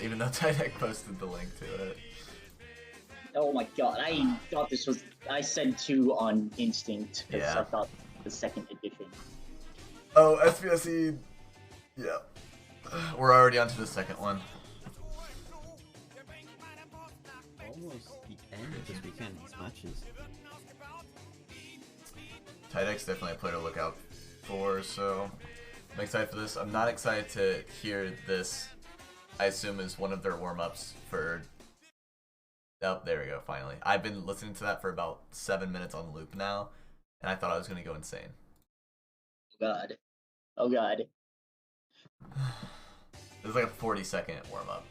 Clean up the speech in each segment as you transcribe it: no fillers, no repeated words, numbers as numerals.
even though Tidek posted the link to it. Oh my god, I thought this was... I said 2 on instinct, because Yeah. I thought the second edition. Oh, SVSE... Yeah. We're already on to the second one. Almost the end of this weekend's matches. Tidek's definitely a player to look out for, so I'm excited for this. I'm not excited to hear this, I assume, is one of their warm-ups for... Oh, there we go, finally. I've been listening to that for about 7 minutes on loop now, and I thought I was going to go insane. Oh god. Oh god. This is like a 40-second warm-up,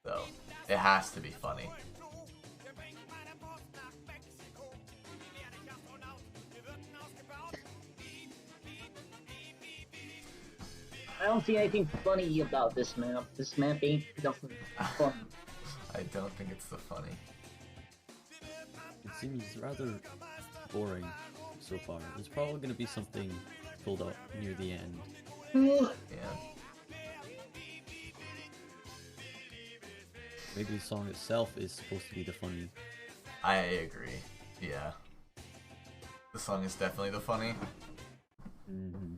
so it has to be funny. I don't see anything funny about this map. This map ain't nothing fun. I don't think it's so funny. It seems rather boring so far. There's probably going to be something pulled up near the end. Yeah. Maybe the song itself is supposed to be the funny. I agree. Yeah. The song is definitely the funny. Mm-hmm.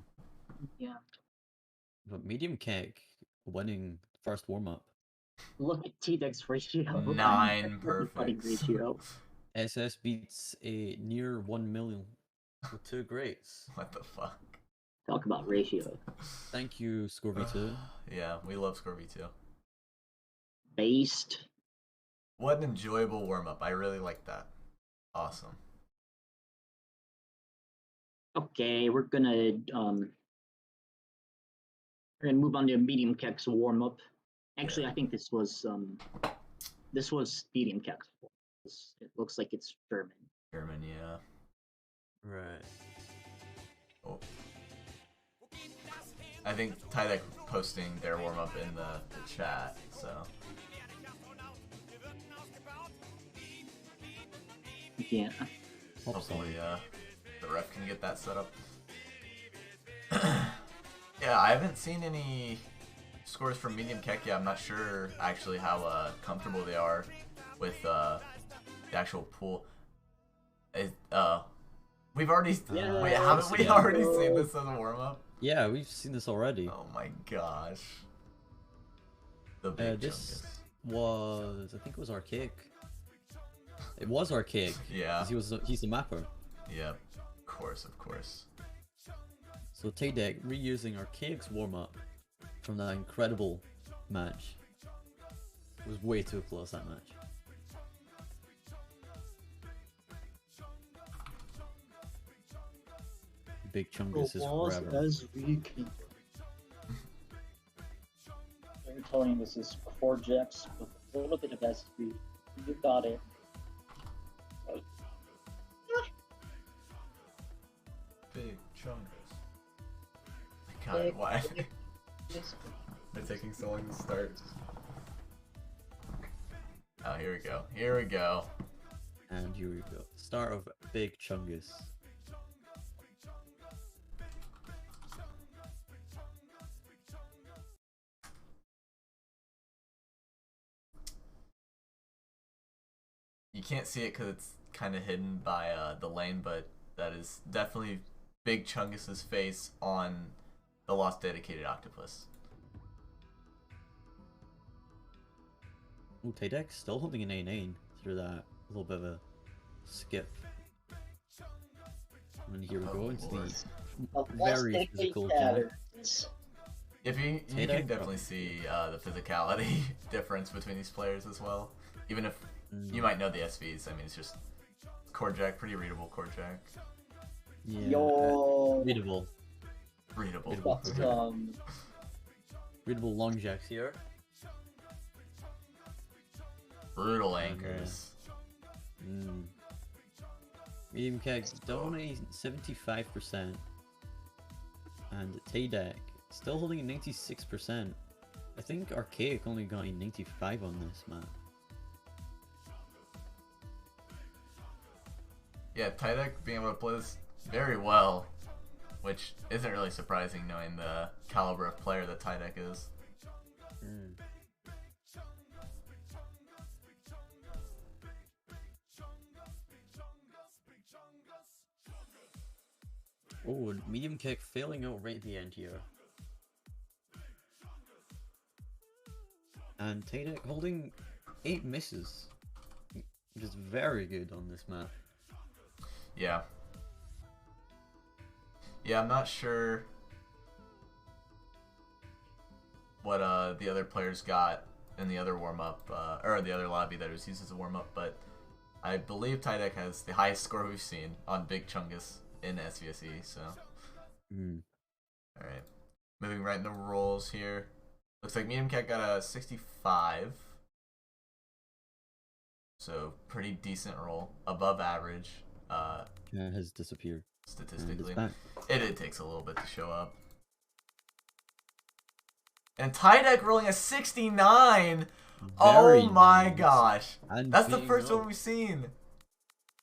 Yeah. But Medium Keg winning first warm-up. Look at Tidek's ratio. 9 Funny perfect. ratio. SS beats a near 1 million with 2 greats. What the fuck? Talk about ratio. Thank you, Scorby2. Yeah, we love Scorby too. Based. What an enjoyable warm-up. I really like that. Awesome. Okay, we're gonna move on to Medium Kek's warm up. Actually, I think this was Medium Kek's. It looks like it's German. German, yeah. Right. Oh. I think Tidek posting their warm-up in the chat, so... Yeah. Hopefully, the ref can get that set up. Yeah, I haven't seen any scores from Medium Kek yet. I'm not sure actually how comfortable they are with the actual pool. We've already wait, haven't we already seen this as a warm up? Yeah, we've seen this already. Oh my gosh. The big this Chungus. was, I think it was Archaic. It was Archaic. Yeah. He's the mapper. Yep. Of course, of course. So Tidek reusing Archaic's warm-up from that incredible match. It was way too close, that match. Big Chungus is forever. As we can. They're telling this is Corjax with a little bit of SV. You got it. Big Chungus. God, why? They're taking so long to start. Oh, here we go. Here we go. And here we go. Start of Big Chungus. You can't see it because it's kind of hidden by the lane, but that is definitely Big Chungus's face on the Lost Dedicated Octopus. Ooh, Tidek still holding an A9 through that little bit of a skip. And here we go into the very physical jab. If you can definitely see the physicality difference between these players as well. Even if you might know the SVs, I mean, it's just Corjack, pretty readable Corjack. Yeah, readable. Readable. Readable long jacks here. Brutal anchors. Medium Keg dominating 75%. And Tidek still holding a 96%. I think Archaic only got a 95 on this map. Yeah, Tidek being able to play this very well, which isn't really surprising knowing the caliber of player that Tidek is. Oh, and medium kick failing out right at the end here. And Tidek holding 8 misses. Which is very good on this map. Yeah. Yeah, I'm not sure what the other players got in the other warm-up, or the other lobby that was used as a warm-up, but I believe Tidek has the highest score we've seen on Big Chungus in SVSE, so. Alright. Moving right into rolls here. Looks like Medium Cat got a 65. So, pretty decent roll. Above average. Yeah, has disappeared. Statistically. It takes a little bit to show up. And Tidek rolling a 69! Oh my gosh. And that's the first one we've seen.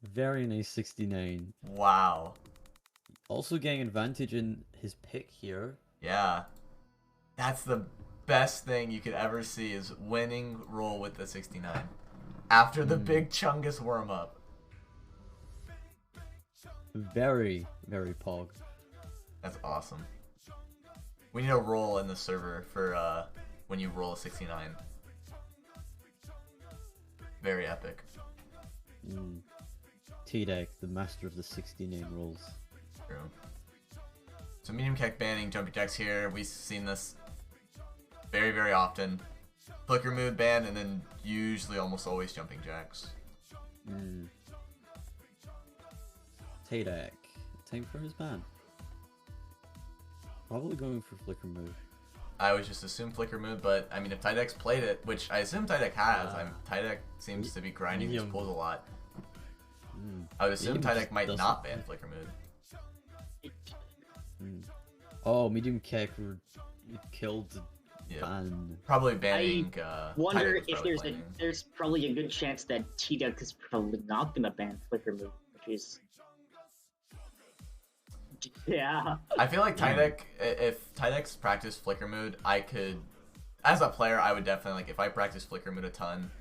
Very nice 69. Wow. Also getting advantage in his pick here. Yeah. That's the best thing you could ever see is winning roll with the 69. After the Big Chungus warm-up. Very, very pog. That's awesome. We need a roll in the server for when you roll a 69. Very epic. Tidek, the master of the 69 rolls. True. So medium kick banning jumping jacks here. We've seen this very, very often. Flicker mood ban and then usually almost always jumping jacks. Tidek, time for his ban. Probably going for flicker mood. I would just assume flicker mood, but I mean if Tidek's played it, which I assume Tidek has, Tidek seems to be grinding these pulls a lot. I would assume Tidek might not ban flicker mood. Oh, medium kick killed the ban. Probably banning. I wonder if there's probably a good chance that Tidek is probably not gonna ban flicker mood, which is. Yeah. I feel like Tidek, if Tidek's practiced flicker mood, I could, as a player, I would definitely, like, if I practice flicker mood a ton,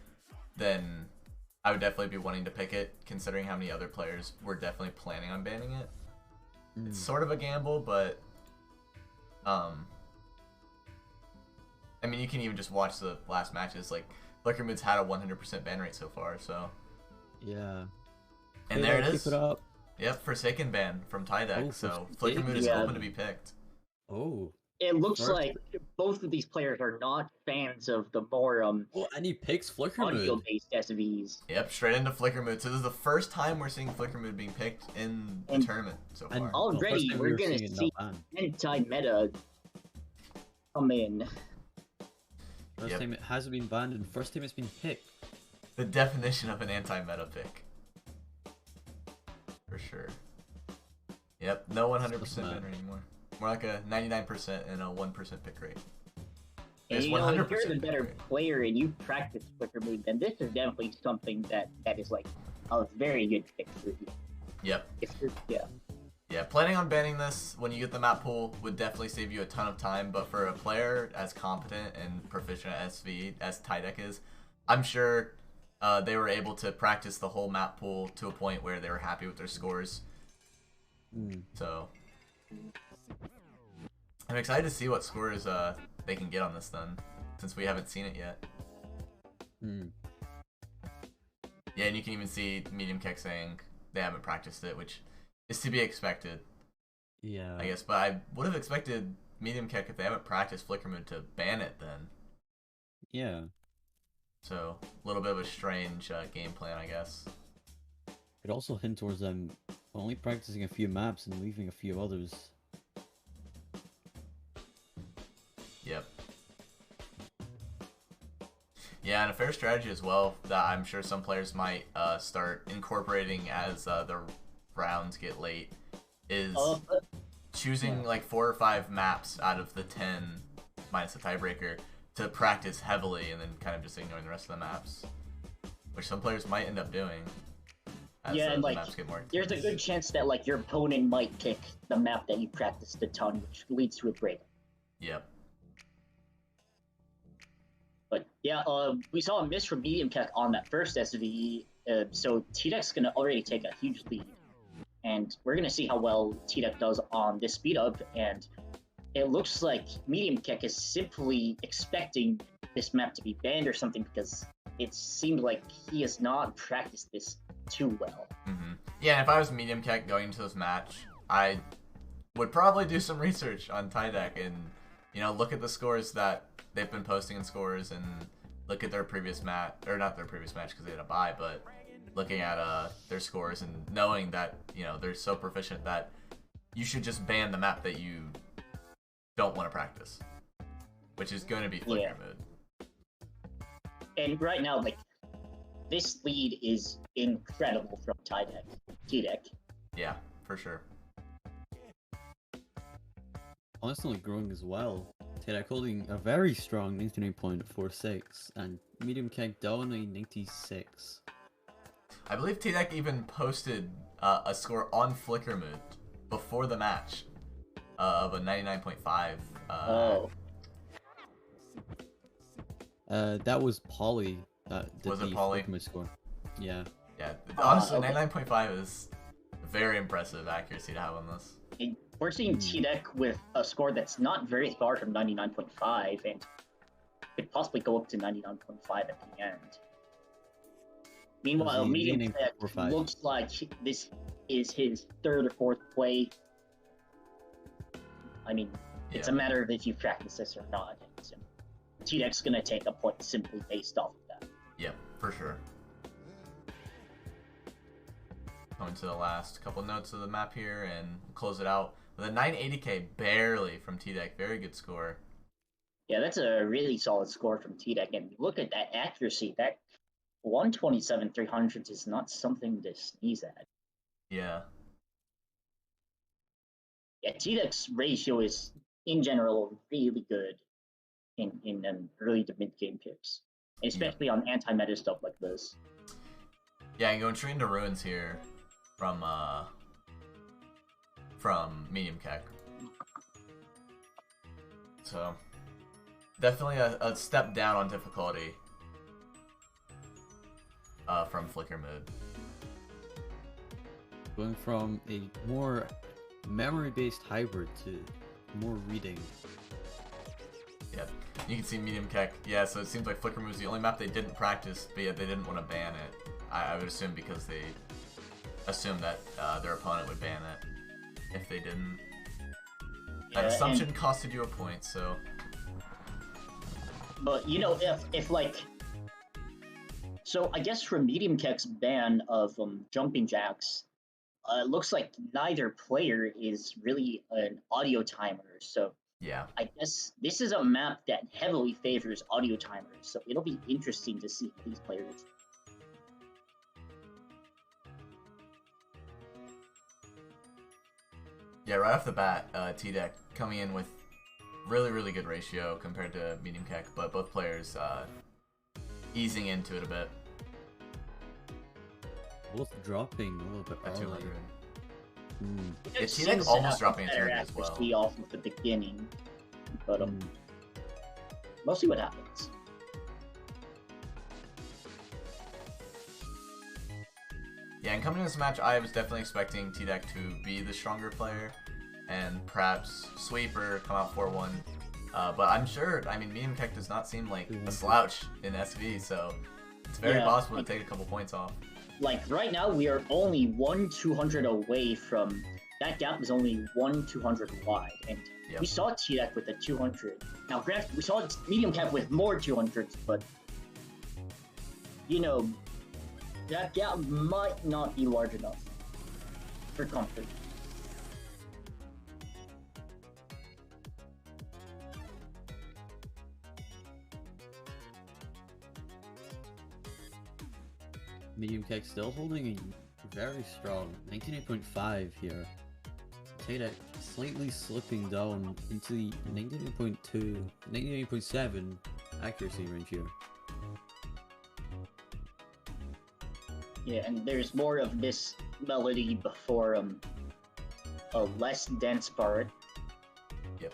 then I would definitely be wanting to pick it, considering how many other players were definitely planning on banning it. It's sort of a gamble, but, I mean, you can even just watch the last matches, like, flicker mood's had a 100% ban rate so far, so. Yeah. And there it is. Keep it up. Yep, Forsaken ban from Tidek, so Flicker Mood is open to be picked. Oh. It looks like both of these players are not fans of the more and he picks Flicker Mood. audio-based SVs. Yep, straight into Flicker Mood. So this is the first time we're seeing Flicker Mood being picked in the tournament so far. And already we're gonna see anti-meta come in. First time it hasn't been banned, and first time it's been picked. The definition of an anti-meta pick. For sure. Yep, no 100% ban rate anymore. More like a 99% and a 1% pick rate. And you know, if you're the better player and you practice flicker mood, then this is definitely something that is like a very good pick for you. Yep. Yeah, planning on banning this when you get the map pool would definitely save you a ton of time, but for a player as competent and proficient at SV as Tidek is, I'm sure they were able to practice the whole map pool to a point where they were happy with their scores. So I'm excited to see what scores they can get on this then, since we haven't seen it yet. Yeah, and you can even see Medium Keck saying they haven't practiced it, which is to be expected. Yeah. I guess, but I would have expected Medium Keck, if they haven't practiced Flicker Mood, to ban it then. Yeah. So, a little bit of a strange game plan, I guess. Could also hint towards them only practicing a few maps and leaving a few others. Yep. Yeah, and a fair strategy as well that I'm sure some players might start incorporating as the rounds get late is choosing like 4 or 5 maps out of the 10 minus the tiebreaker to practice heavily and then kind of just ignoring the rest of the maps, which some players might end up doing as and the like maps get more there's a good chance that like your opponent might pick the map that you practiced a ton, which leads to a break. Yep. But yeah, we saw a miss from Medium Keck on that first SVE, so Tidek's gonna already take a huge lead. and we're gonna see how well Tidek does on this speed up. And it looks like Medium Keck is simply expecting this map to be banned or something, because it seemed like he has not practiced this too well. Yeah, if I was Medium Keck going into this match, I would probably do some research on Tidek and, you know, look at the scores that they've been posting in scores and look at their previous match, or not their previous match because they had a bye, but looking at their scores and knowing that, you know, they're so proficient that you should just ban the map that you don't want to practice, which is going to be Flicker Mood. And right now, like, this lead is incredible from Tidek. Yeah, for sure. Constantly growing as well. Tidek holding a very strong 99.46 and Medium Keck down a 96. I believe Tidek even posted a score on Flicker Mood before the match of a 99.5. That was Polly that did the Polly? Flicker Mood score. Yeah. Yeah, honestly, 99.5 is very impressive accuracy to have on this. We're seeing Tidek with a score that's not very far from 99.5, and could possibly go up to 99.5 at the end. Meanwhile, Medium Keck looks like this is his third or fourth play. I mean, it's a matter of if you practice this or not. So, Tidek's gonna take a point simply based off of that. Yeah, for sure. Going to the last couple notes of the map here and close it out with a 980k barely from Tidek. Very good score. Yeah, that's a really solid score from Tidek. And look at that accuracy. That 127 300 is not something to sneeze at. Yeah. Yeah, Tidek's ratio is, in general, really good in early to mid-game picks, especially on anti-meta stuff like this. Yeah, and going straight into Ruins here from Medium Keck. So, definitely a step down on difficulty from Flicker Mood. Going from a more memory-based hybrid to more reading. Yeah, you can see Medium Keck. Yeah, so it seems like Flicker Mood is the only map they didn't practice, but yet they didn't want to ban it. I would assume because they assumed that their opponent would ban it if they didn't. That assumption costed you a point, so. But you know, if like, so I guess from Medium Keck's ban of jumping jacks, it looks like neither player is really an audio timer. So yeah, I guess this is a map that heavily favors audio timers. So it'll be interesting to see these players. Yeah, right off the bat, Tidek coming in with really good ratio compared to Medium Keck, but both players easing into it a bit. Both dropping a little bit at early. 200. Yeah, Tidek almost dropping at 200 as well. Off at the beginning, but we'll see what happens. Yeah, and coming into this match, I was definitely expecting Tidek to be the stronger player, and perhaps sweep or come out 4-1. But I'm sure, I mean, Medium Keck does not seem like a slouch in SV, so it's very possible to take a couple points off. Like, right now, we are only 1-200 away from... That gap is only 1-200 wide, and we saw Tidek with a 200. Now, granted, we saw Medium Keck with more 200s, but... You know... That gap might not be large enough for comfort. Medium Keck still holding a very strong 98.5 here. Tidek slightly slipping down into the 99.2, 99.7 accuracy range here. Yeah, and there's more of this melody before a less dense part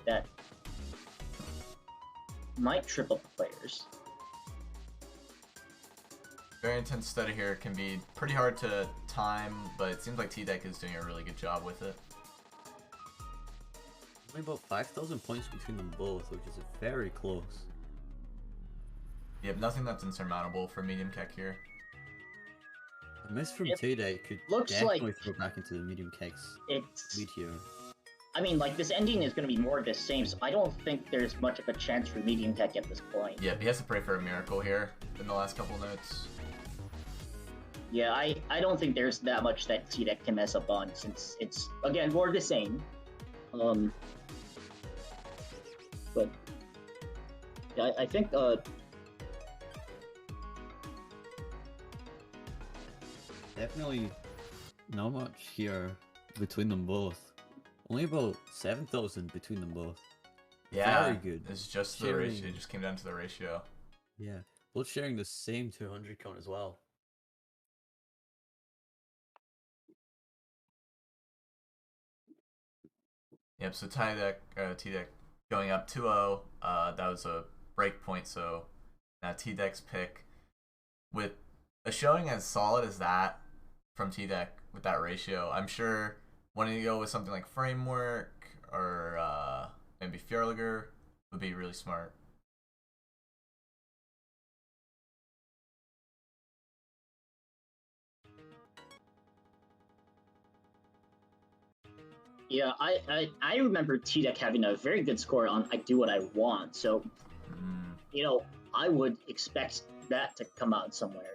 that might trip up players. Very intense study here can be pretty hard to time, but it seems like Tidek is doing a really good job with it. Only about 5,000 points between them both, which is very close. Yep, nothing that's insurmountable for medium keg here. A miss from Tidek could definitely throw back into the medium keg's lead here. I mean, like, this ending is going to be more of the same, so I don't think there's much of a chance for medium keg at this point. Yeah, he has to pray for a miracle here in the last couple notes. Yeah, I don't think there's that much that Tidek can mess up on, since it's, again, more of the same. But yeah, I think definitely not much here between them both. Only about 7,000 between them both. Yeah, very good. It's just the ratio. It just came down to the ratio. Yeah, both sharing the same 200 count as well. Yep. So Tidek going up 2-0. That was a break point. So now Tidek's pick with a showing as solid as that from Tidek with that ratio. I'm sure wanting to go with something like Framework or maybe Fjörliger would be really smart. yeah, I remember Tidek having a very good score on I Do What I Want, so you know, I would expect that to come out somewhere,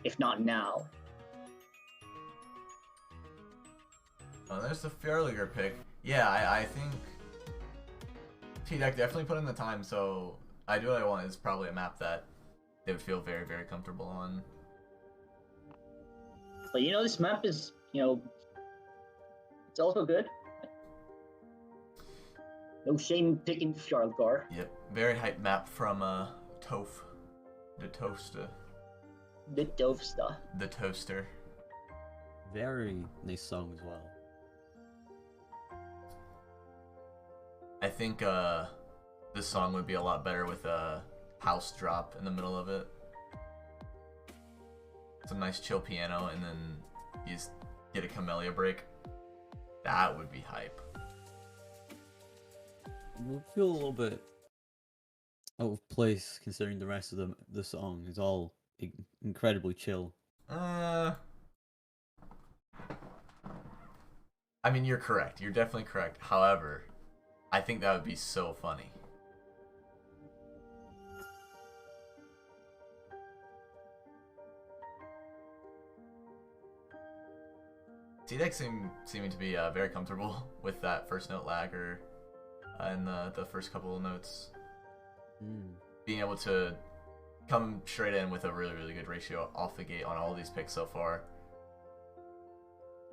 if not now. Oh, there's the Fjörliger pick. Yeah, I think Tidek definitely put in the time, so I Do What I Want is probably a map that they would feel very, very comfortable on. But you know, this map is, you know, it's also good. No shame picking Fjörliger. Yep, very hype map from Tof. The Toaster. The Toaster. The Toaster. Very nice song as well. I think this song would be a lot better with a house drop in the middle of it. Some nice chill piano, and then you just get a Camellia break. That would be hype. It would feel a little bit out of place considering the rest of the song is all incredibly chill. I mean, you're correct. You're definitely correct. However, I think that would be so funny. Tidek seeming to be very comfortable with that first note lag or in the first couple of notes. Being able to come straight in with a really, really good ratio off the gate on all of these picks so far.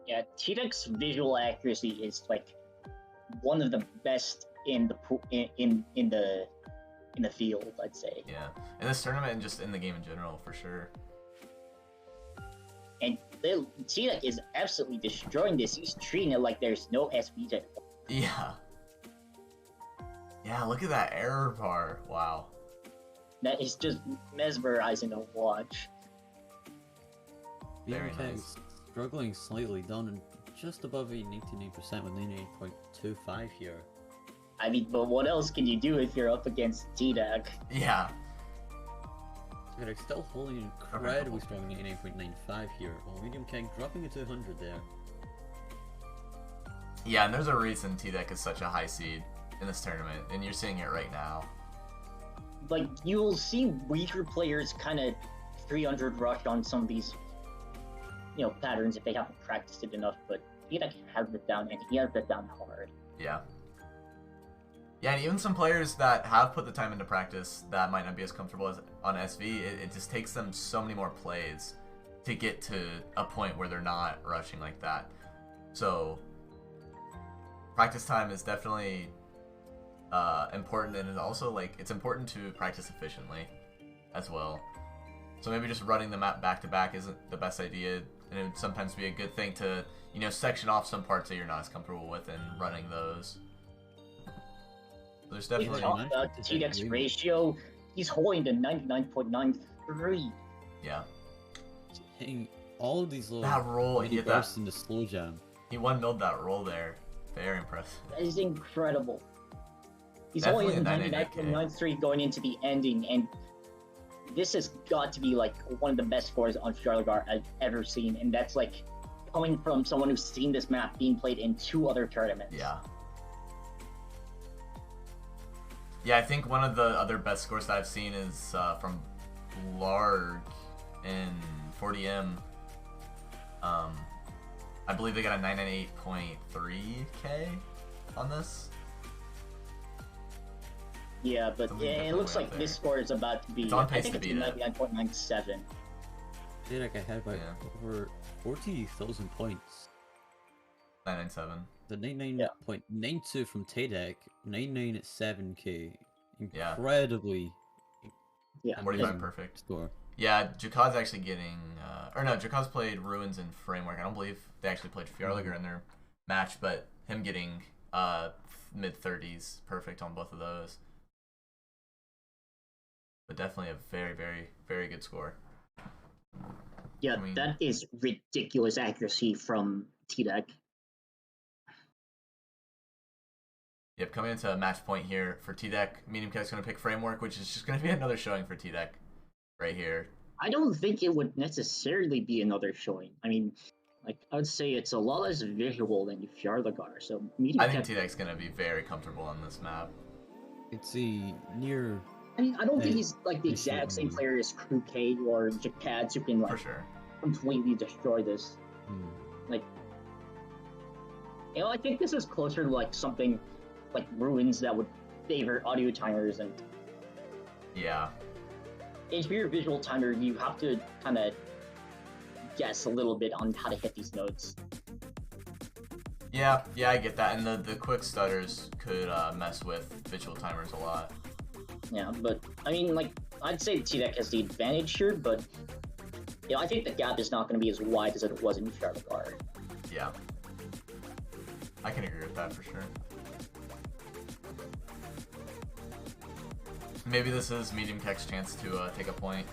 Yeah, Tidek's visual accuracy is like one of the best in the field, I'd say. Yeah, in this tournament and just in the game in general, for sure. And Tidek is absolutely destroying this. He's treating it like there's no SVSE. Yeah. Yeah, look at that error bar. Wow. That is just mesmerizing to watch. Very BMK nice. Struggling slightly down and just above a 99% with 98.25 here. I mean, but what else can you do if you're up against Tidek? Yeah. Tidek still holding incredibly strong 99.95 here, while Medium Keg dropping it to 100 there. Yeah, and there's a reason Tidek is such a high seed in this tournament, and you're seeing it right now. Like, you'll see weaker players kind of 300 rush on some of these, you know, patterns if they haven't practiced it enough, but Tidek has it down, and he has it down hard. Yeah. Yeah, and even some players that have put the time into practice that might not be as comfortable as on SV, it just takes them so many more plays to get to a point where they're not rushing like that. So, practice time is definitely important, and it's also like it's important to practice efficiently as well. So maybe just running the map back to back isn't the best idea, and it would sometimes be a good thing to, you know, section off some parts that you're not as comfortable with and running those. There's definitely Tidek's ratio. He's holding to 99.93. Yeah. Hitting all of these little that roll, mini he bursts into slow jam. He one-milled that roll there. Very impressive. That is incredible. He's Definitely only a 99.93 going into the ending, and this has got to be like one of the best scores on Fjarlagar I've ever seen, and that's like coming from someone who's seen this map being played in 2 other tournaments. Yeah. Yeah, I think one of the other best scores that I've seen is from Larg in 40M. I believe they got a 998.3k on this. Yeah, but it looks like this score is about to be. It's on pace I think to it's 99.97. Tidek, I had by over 40,000 points. 997. The 99.92 from Tidek, 997k. Incredibly. Yeah. 45 perfect. Score. Yeah, Jakad's actually getting, or no, Jakad's played Ruins and Framework. I don't believe they actually played Fjarlager in their match, but him getting mid-30s perfect on both of those. But definitely a very, very, very good score. Yeah, that is ridiculous accuracy from Tidek. Yep, coming into match point here for Tidek, Medium Cat's going to pick Framework, which is just going to be another showing for Tidek right here. I don't think it would necessarily be another showing. I mean, like, I would say it's a lot less visual than Fjarlagar, so Medium I think Tidek's going to be very comfortable on this map. It's a near... I mean, I don't think he's like the exact same player as Crew K or Jakad who can like completely destroy this. Like, you know, I think this is closer to like something like Ruins that would favor audio timers, and if you're a visual timer, you have to kind of guess a little bit on how to hit these notes. Yeah, I get that, and the quick stutters could mess with visual timers a lot. Yeah, but I mean, like, I'd say Tidek has the advantage here, but you know, I think the gap is not going to be as wide as it was in Fjarlagar. Yeah, I can agree with that for sure. Maybe this is Medium Tech's chance to take a point.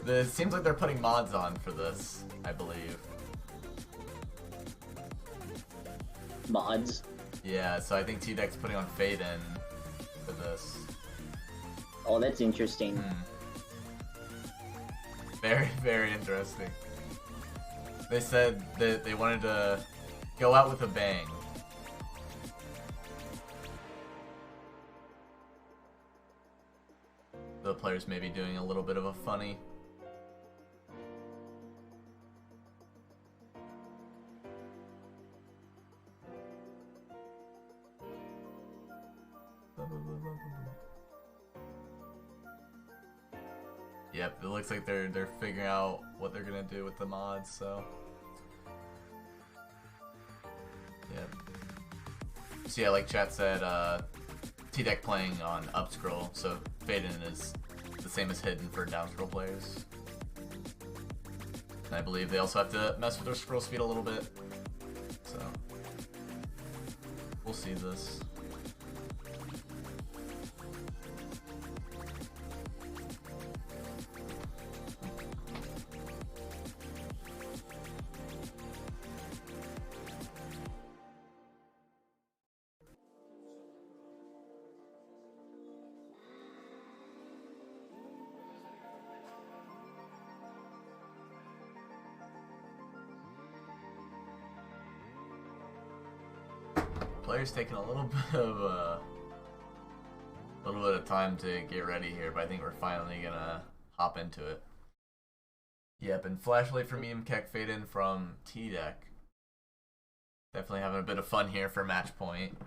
It seems like they're putting mods on for this, I believe. Mods? Yeah, so I think Tidek's putting on Fade in for this. Oh, that's interesting. Very, very interesting. They said that they wanted to go out with a bang. The players may be doing a little bit of a funny. Yep, it looks like they're figuring out what they're gonna do with the mods, so. Yep. So yeah, like chat said, Tidek playing on up scroll, so fade-in is the same as hidden for down scroll players. And I believe they also have to mess with their scroll speed a little bit, so we'll see this. Players taking a little bit of time to get ready here, but I think we're finally gonna hop into it. Yep, and flashlight for Medium Keck, fade in from Tidek. Definitely having a bit of fun here for match point.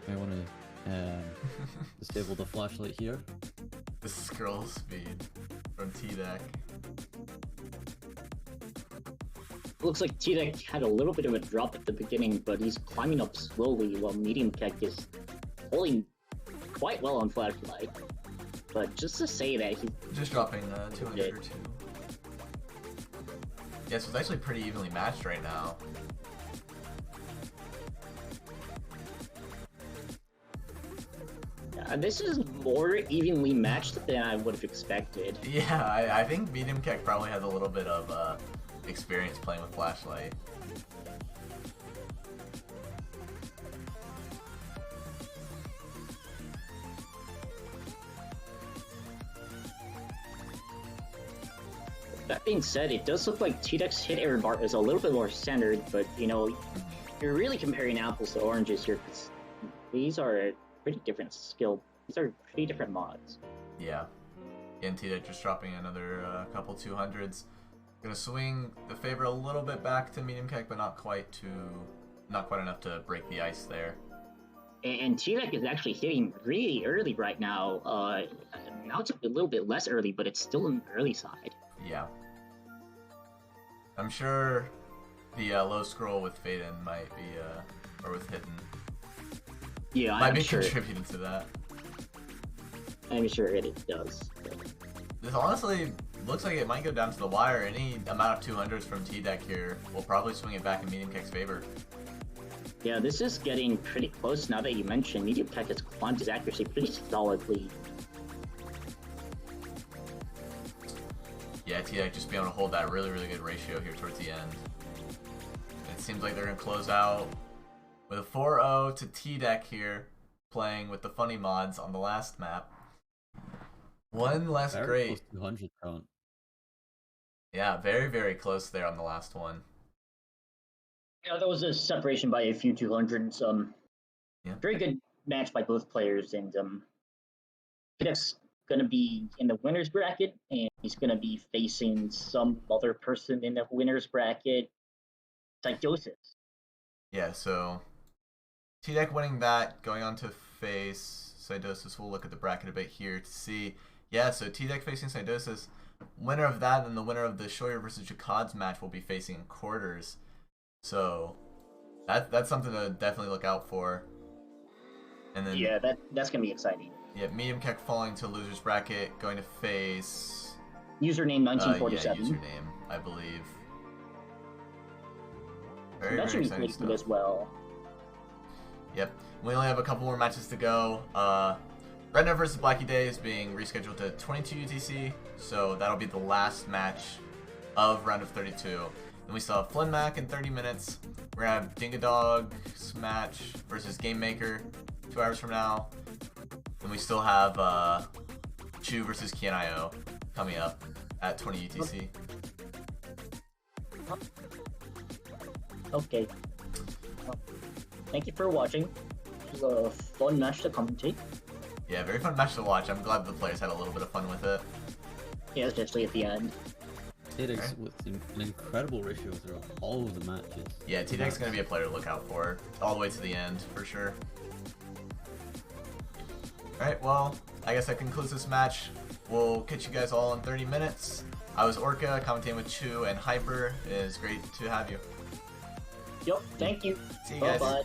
I want to disable the flashlight here. The scroll speed from Tidek. looks like Tidek had a little bit of a drop at the beginning, but he's climbing up slowly while Medium Kek is holding quite well on Flashlight. But just to say that he's just dropping 200 or 2. Yeah, so it's actually pretty evenly matched right now. This is more evenly matched than I would have expected. Yeah, I think Medium Kek probably has a little bit of experience playing with Flashlight. That being said, it does look like Tidek's hit air bar is a little bit more centered, but you know, you're really comparing apples to oranges here, because these are pretty different skill. These are pretty different mods. Yeah. And Tidek just dropping another couple 200s. Gonna swing the favor a little bit back to Medium Kek, but not quite enough to break the ice there. And Tidek is actually hitting really early right now. Now it's a little bit less early, but it's still on the early side. Yeah. I'm sure the low scroll with Faden might be, or with Hidden. Yeah, might be contributing to that. I'm sure it does. This honestly looks like it might go down to the wire. Any amount of 200s from Tidek here will probably swing it back in Medium Kek's favor. Yeah, this is getting pretty close now that you mentioned. Medium Kek has climbed his accuracy pretty solidly. Yeah, Tidek just being able to hold that really, really good ratio here towards the end. It seems like they're going to close out with a 4-0 to Tidek here, playing with the funny mods on the last map. One less very great. Close to 100 count. Yeah, very, very close there on the last one. Yeah, there was a separation by a few 200s. Yeah. Very good match by both players, and Tidek's going to be in the winner's bracket, and he's going to be facing some other person in the winner's bracket, Psychosis. Yeah, so Tidek winning that, going on to face Psychosis. We'll look at the bracket a bit here to see. Yeah, so Tidek facing Psychosis. Winner of that and the winner of the Shoyer versus Jakad's match will be facing in quarters. So that's something to definitely look out for. And then Yeah, that's going to be exciting. yeah, Medium Kek falling to loser's bracket, going to face Username 1947. yeah, username, I believe. Very, that should very be exciting pretty stuff. good as well. Yep. We only have a couple more matches to go. Redner versus Blackie Day is being rescheduled to 22 UTC, so that'll be the last match of round of 32. Then we still have Flynn Mac in 30 minutes. We're gonna have Dingadog's match versus Game Maker 2 hours from now. Then we still have Chu versus Kian.io coming up at 20 UTC. Okay. Well, thank you for watching. It was a fun match to commentate. Yeah, very fun match to watch. I'm glad the players had a little bit of fun with it. Yeah, especially at the end. Tidek's with an incredible ratio throughout all of the matches. Yeah, Tidek's going to be a player to look out for all the way to the end, for sure. Alright, well, I guess that concludes this match. We'll catch you guys all in 30 minutes. I was Orca, commentating with Chu and Hyper. It is great to have you. Yep, thank you. See you guys. Bye-bye.